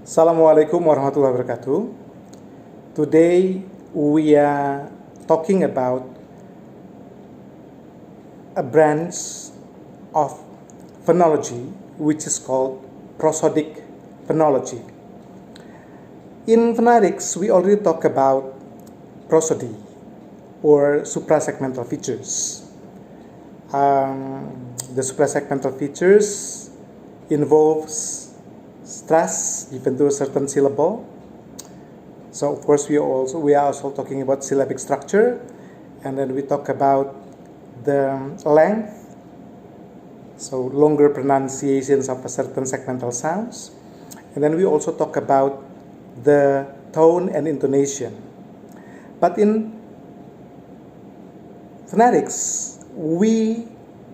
Assalamualaikum warahmatullahi wabarakatuh. Today we are talking about a branch of phonology which is called Prosodic Phonology. In phonetics, we already talk about prosody or suprasegmental features. The suprasegmental features involves stress given to a certain syllable. So of course we are also talking about syllabic structure, and then we talk about the length, so longer pronunciations of a certain segmental sounds, and then we also talk about the tone and intonation. But in phonetics, we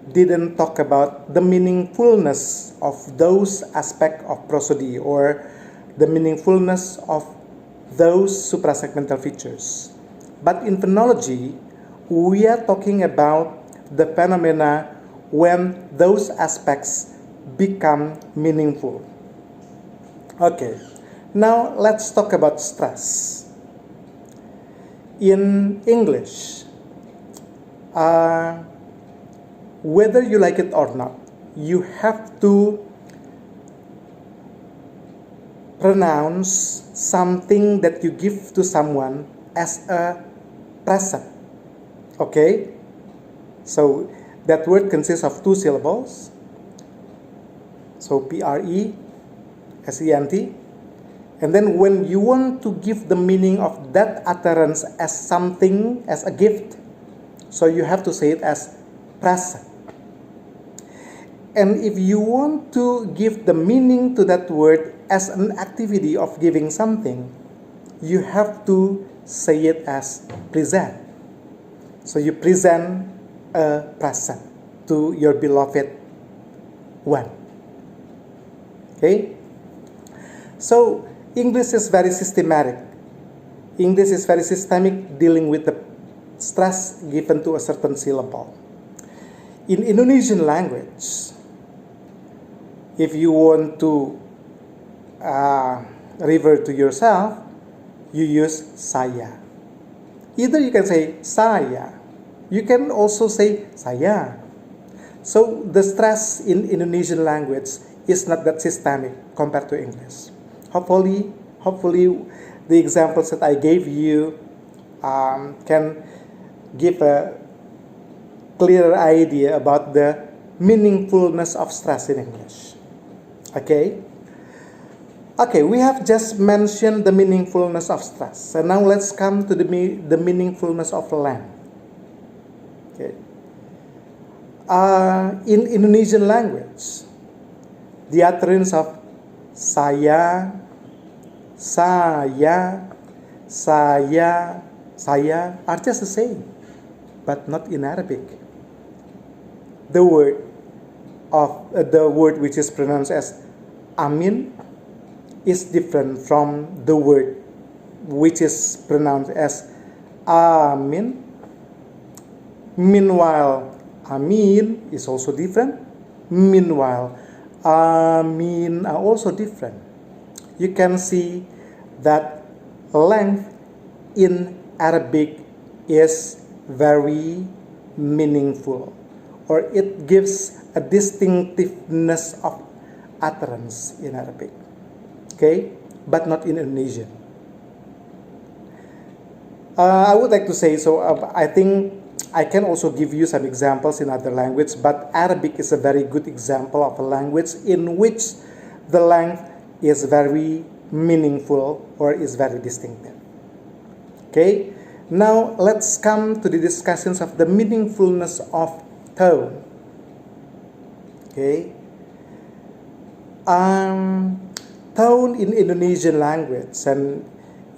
didn't talk about the meaningfulness of those aspects of prosody or the meaningfulness of those suprasegmental features. But in phonology, we are talking about the phenomena when those aspects become meaningful. Okay, now let's talk about stress. In English, whether you like it or not, you have to pronounce something that you give to someone as a present. Okay? So that word consists of two syllables. So present. And then when you want to give the meaning of that utterance as something, as a gift, so you have to say it as present. And if you want to give the meaning to that word as an activity of giving something, you have to say it as present. So you present a present to your beloved one. Okay? So English is very systematic. English is very systemic dealing with the stress given to a certain syllable. In Indonesian language, if you want to refer to yourself, you use saya. Either you can say saya, you can also say saya. So the stress in Indonesian language is not that systemic compared to English. Hopefully the examples that I gave you can give a clearer idea about the meaningfulness of stress in English. Okay, we have just mentioned the meaningfulness of stress. So now let's come to the meaningfulness of length. Okay. In Indonesian language, the utterance of saya are just the same, but not in Arabic. The word which is pronounced as amin is different from the word which is pronounced as amin. Meanwhile, amin is also different. Meanwhile, amin are also different. You can see that length in Arabic is very meaningful, or it gives a distinctiveness of utterance in Arabic. Okay, but not in Indonesian. I would like to say, so I think I can also give you some examples in other languages, but Arabic is a very good example of a language in which the length is very meaningful or is very distinctive. Okay, now let's come to the discussions of the meaningfulness of tone. Okay, tone in Indonesian language and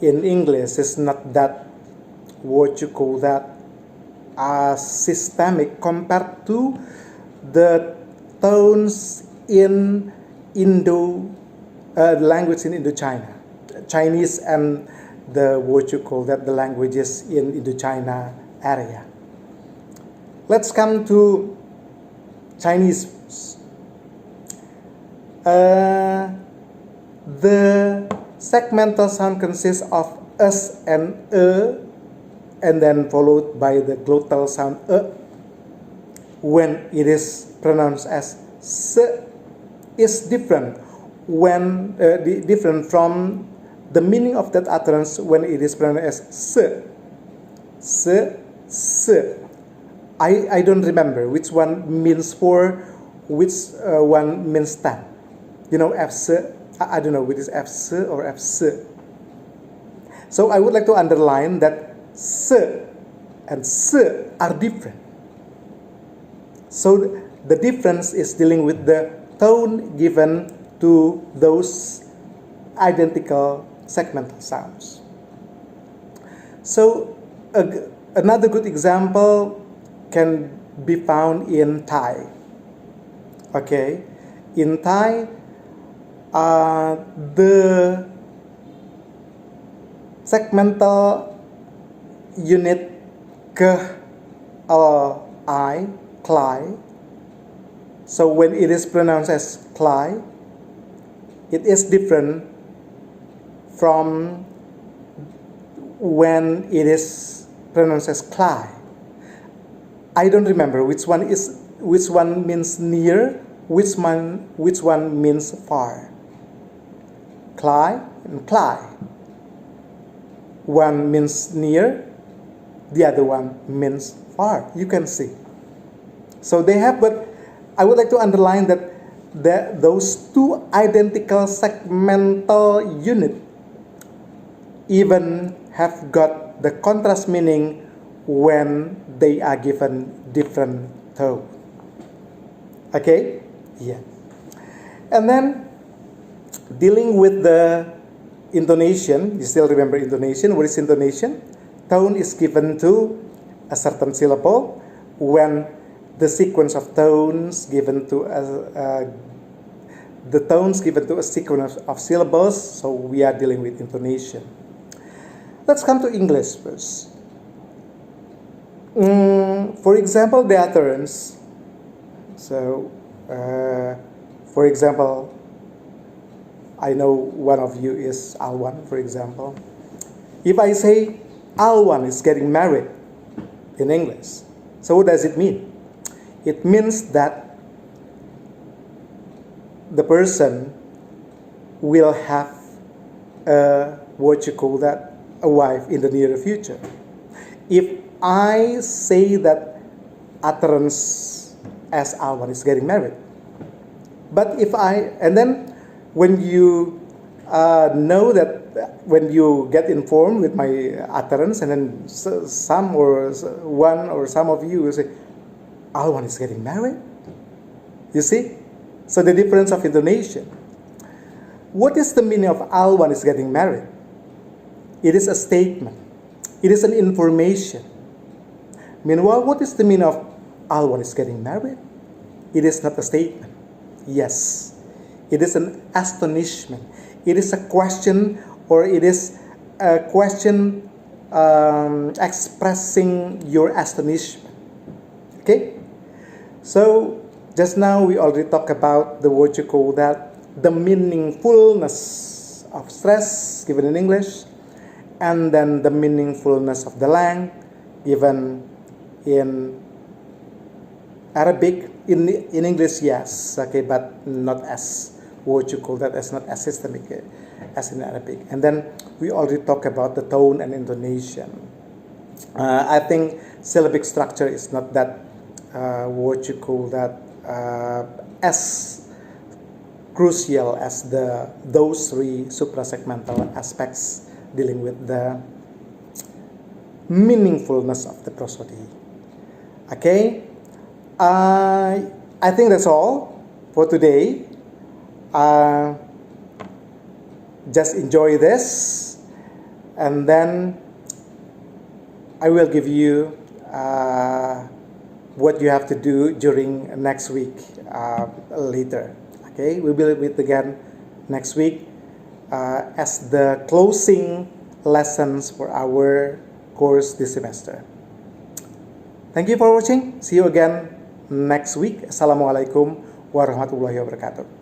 in English is not that, what you call that, systemic compared to the tones in language in Indochina, Chinese, and the languages in Indochina area. Let's come to Chinese. the segmental sound consists of s and and then followed by the glottal sound when it is pronounced as s, is different when different from the meaning of that utterance when it is pronounced as s. I don't remember which one means 4, which one means 10. You know, fs. I don't know which is fs or fs. So I would like to underline that s and s are different. So the difference is dealing with the tone given to those identical segmental sounds. So another good example can be found in Thai. Okay, in Thai, the segmental unit ke or I, klai. So when it is pronounced as klai, it is different from when it is pronounced as klai. I don't remember which one means near, which one means far. Klai and klai. One means near, the other one means far. You can see. So they have, but I would like to underline that those two identical segmental units even have got the contrast meaning when they are given different tone. Okay? Yeah. And then dealing with the intonation, you still remember intonation? What is intonation? Tone is given to a certain syllable when the sequence of tones given to the tones given to a sequence of syllables. So we are dealing with intonation. Let's come to English first. For example, the utterance. So, for example, I know one of you is Alwan, for example. If I say Alwan is getting married in English, so what does it mean? It means that the person will have a wife in the near future. If I say that utterance as Alwan is getting married, but if and then when you know that, when you get informed with my utterance, and then some or some of you will say, Alwan is getting married. You see? So the difference of intonation. What is the meaning of Alwan is getting married? It is a statement. It is an information. Meanwhile, what is the meaning of Alwan is getting married? It is not a statement. Yes. It is an astonishment. It is a question, or it is a question expressing your astonishment. Okay? So, just now we already talked about the the meaningfulness of stress given in English, and then the meaningfulness of the lang given in Arabic. In English, yes, okay, but not as as not as systemic as in Arabic. And then we already talked about the tone and intonation. I think syllabic structure is not that as crucial as those three suprasegmental aspects dealing with the meaningfulness of the prosody. Okay, I think that's all for today. Just enjoy this, and then I will give you what you have to do during next week later. Okay, we will meet again next week as the closing lessons for our course this semester. Thank you for watching. See you again next week. Assalamualaikum warahmatullahi wabarakatuh.